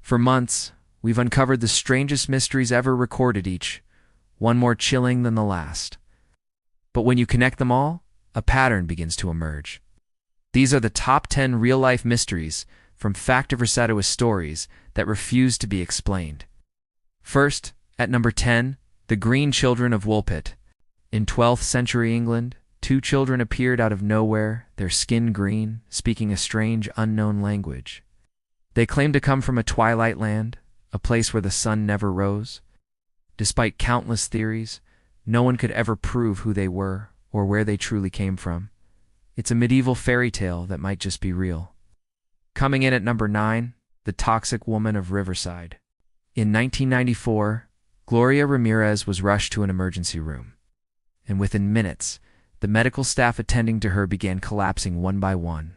For months, we've uncovered the strangest mysteries ever recorded, each one more chilling than the last. But when you connect them all, a pattern begins to emerge. These are the top 10 real-life mysteries from FactVerseDewa Stories that refuse to be explained. First, at number 10, the Green Children of Woolpit. In 12th century England, two children appeared out of nowhere, their skin green, speaking a strange, unknown language. They claimed to come from a twilight land, a place where the sun never rose. Despite countless theories, no one could ever prove who they were or where they truly came from. It's a medieval fairy tale that might just be real. Coming in at number 9, the Toxic Woman of Riverside. In 1994, Gloria Ramirez was rushed to an emergency room, and within minutes, the medical staff attending to her began collapsing one by one.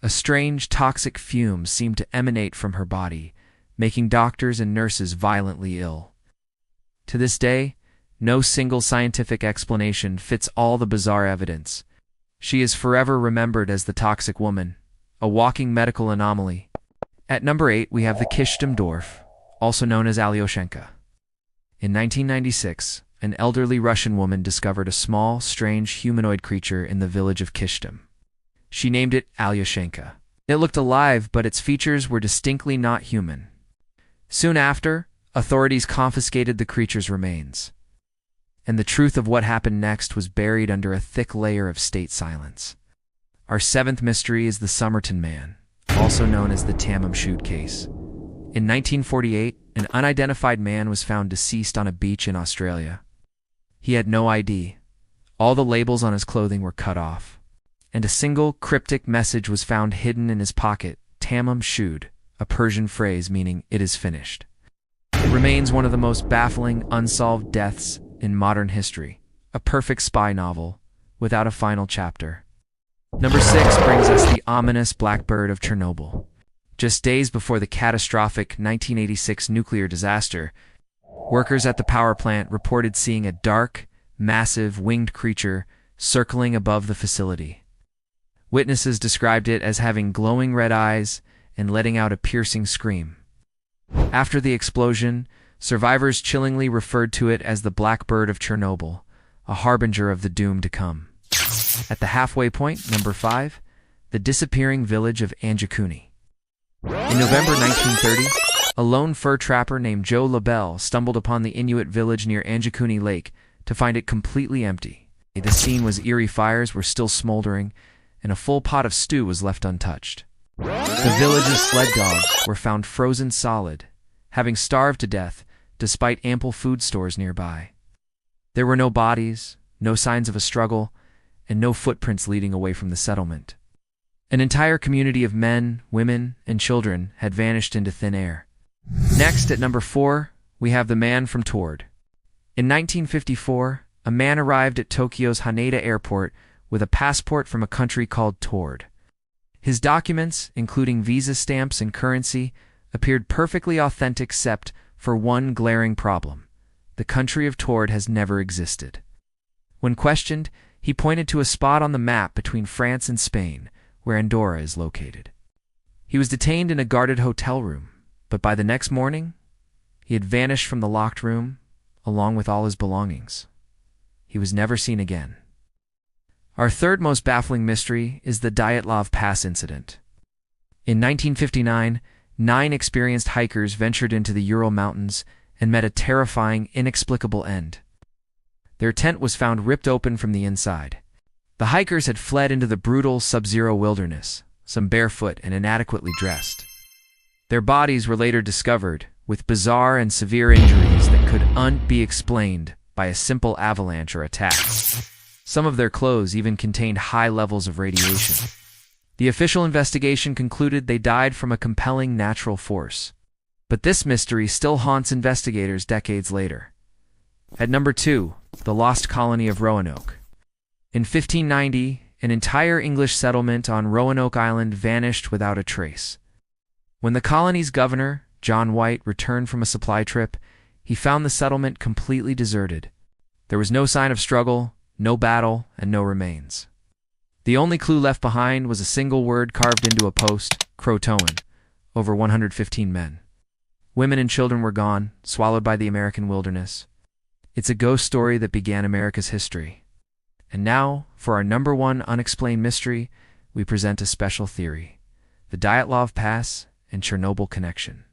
A strange, toxic fume seemed to emanate from her body, making doctors and nurses violently ill. To this day, no single scientific explanation fits all the bizarre evidence. She is forever remembered as the Toxic Woman, a walking medical anomaly. At number 8, we have the Kishtim Dwarf, also known as Alyoshenka. In 1996, an elderly Russian woman discovered a small, strange humanoid creature in the village of Kishtim. She named it Alyoshenka. It looked alive, but its features were distinctly not human. Soon after, authorities confiscated the creature's remains, and the truth of what happened next was buried under a thick layer of state silence. Our 7th mystery is the Somerton Man, also known as the Tamam Shud case. In 1948, an unidentified man was found deceased on a beach in Australia. He had no ID. All the labels on his clothing were cut off, and a single cryptic message was found hidden in his pocket, Tamam Shud, a Persian phrase meaning "it is finished." It remains one of the most baffling, unsolved deaths in modern history, a perfect spy novel without a final chapter. Number 6 brings us the ominous Blackbird of Chernobyl. Just days before the catastrophic 1986 nuclear disaster, workers at the power plant reported seeing a dark, massive, winged creature circling above the facility. Witnesses described it as having glowing red eyes and letting out a piercing scream. After the explosion, survivors chillingly referred to it as the Blackbird of Chernobyl, a harbinger of the doom to come. At the halfway point, number 5, the disappearing village of Anjakuni. In November 1930, a lone fur trapper named Joe LaBelle stumbled upon the Inuit village near Anjakuni Lake to find it completely empty. The scene was eerie. Fires were still smoldering, and a full pot of stew was left untouched. The village's sled dogs were found frozen solid, having starved to death despite ample food stores nearby. There were no bodies, no signs of a struggle, and no footprints leading away from the settlement. An entire community of men, women, and children had vanished into thin air. Next, at number 4, we have the man from Taured. In 1954, a man arrived at Tokyo's Haneda Airport with a passport from a country called Taured. His documents, including visa stamps and currency, appeared perfectly authentic except for one glaring problem. The country of Taured has never existed. When questioned, he pointed to a spot on the map between France and Spain, where Andorra is located. He was detained in a guarded hotel room, but by the next morning, he had vanished from the locked room, along with all his belongings. He was never seen again. Our third most baffling mystery is the Dyatlov Pass incident. In 1959, 9 experienced hikers ventured into the Ural Mountains and met a terrifying, inexplicable end. Their tent was found ripped open from the inside. The hikers had fled into the brutal sub-zero wilderness, some barefoot and inadequately dressed. Their bodies were later discovered, with bizarre and severe injuries that could not be explained by a simple avalanche or attack. Some of their clothes even contained high levels of radiation. The official investigation concluded they died from a compelling natural force. But this mystery still haunts investigators decades later. At number 2, the lost colony of Roanoke. In 1590, an entire English settlement on Roanoke Island vanished without a trace. When the colony's governor, John White, returned from a supply trip, he found the settlement completely deserted. There was no sign of struggle, no battle, and no remains. The only clue left behind was a single word carved into a post, Croatoan, over 115 men. Women and children were gone, swallowed by the American wilderness. It's a ghost story that began America's history. And now, for our number one unexplained mystery, we present a special theory: the Dyatlov Pass and Chernobyl connection.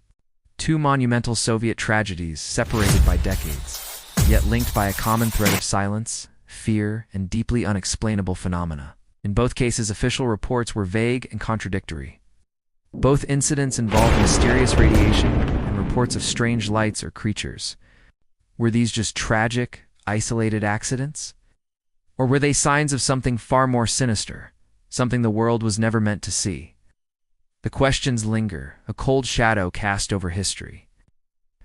Two monumental Soviet tragedies separated by decades, yet linked by a common thread of silence, fear, and deeply unexplainable phenomena. In both cases, official reports were vague and contradictory. Both incidents involved mysterious radiation and reports of strange lights or creatures. Were these just tragic, isolated accidents? Or were they signs of something far more sinister, something the world was never meant to see? The questions linger, a cold shadow cast over history.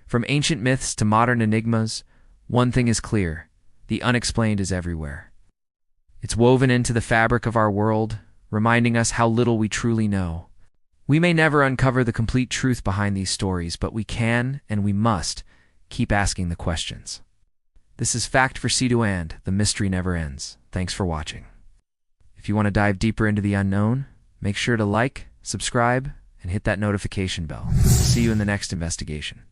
From ancient myths to modern enigmas, one thing is clear: the unexplained is everywhere. It's woven into the fabric of our world, reminding us how little we truly know. We may never uncover the complete truth behind these stories, but we can, and we must, keep asking the questions. This is FactVerseDewa, and the mystery never ends. Thanks for watching. If you want to dive deeper into the unknown, make sure to like, subscribe, and hit that notification bell. See you in the next investigation.